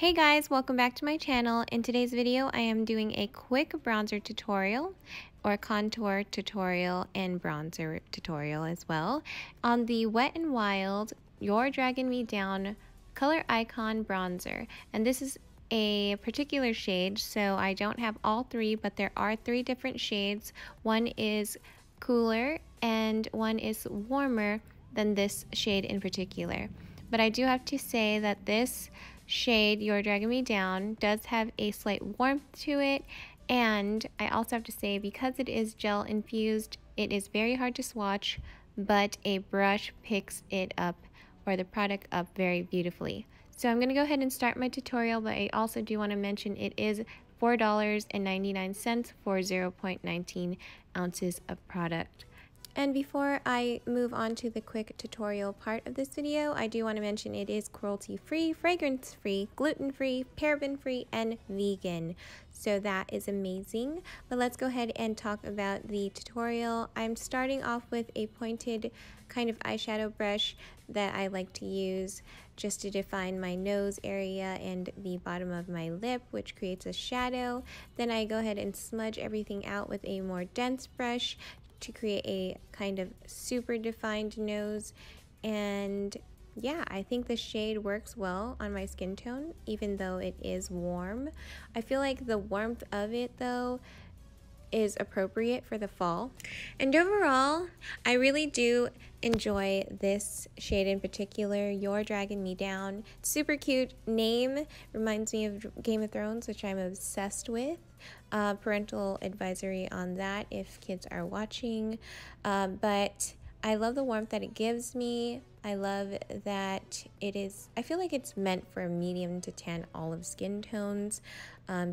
Hey guys, welcome back to my channel. In today's video, I am doing a quick bronzer tutorial or contour tutorial and bronzer tutorial as well on the Wet n Wild You're Dragging Me Down ColorIcon bronzer. And this is a particular shade, so I don't have all three, but there are three different shades. One is cooler and one is warmer than this shade in particular. But I do have to say that this shade, You're Dragging Me Down, does have a slight warmth to it, and I also have to say, because it is gel infused, it is very hard to swatch, but a brush picks it up, or the product up, very beautifully. So I'm going to go ahead and start my tutorial, but I also do want to mention it is $4.99 for 0.19 ounces of product. And before I move on to the quick tutorial part of this video, I do want to mention it is cruelty-free, fragrance-free, gluten-free, paraben-free, and vegan. So that is amazing. But let's go ahead and talk about the tutorial. I'm starting off with a pointed kind of eyeshadow brush that I like to use just to define my nose area and the bottom of my lip, which creates a shadow. Then I go ahead and smudge everything out with a more dense brush to create a kind of super defined nose. And yeah, I think the shade works well on my skin tone, even though it is warm. I feel like the warmth of it though is appropriate for the fall. And overall, I really do enjoy this shade in particular, You're Dragging Me Down. Super cute name, reminds me of Game of Thrones, which I'm obsessed with. Parental advisory on that if kids are watching, but I love the warmth that it gives me. I love that it is, I feel like it's meant for medium to tan olive skin tones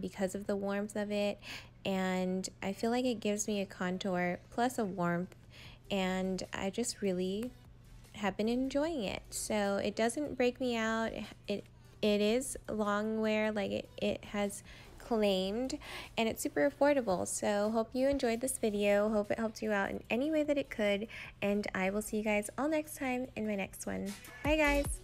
because of the warmth of it, and I feel like it gives me a contour plus a warmth, and I just really have been enjoying it. So it doesn't break me out. It is long wear, like it has claimed, and it's super affordable. So hope you enjoyed this video, hope it helped you out in any way that it could, and I will see you guys all next time in my next one. Bye guys.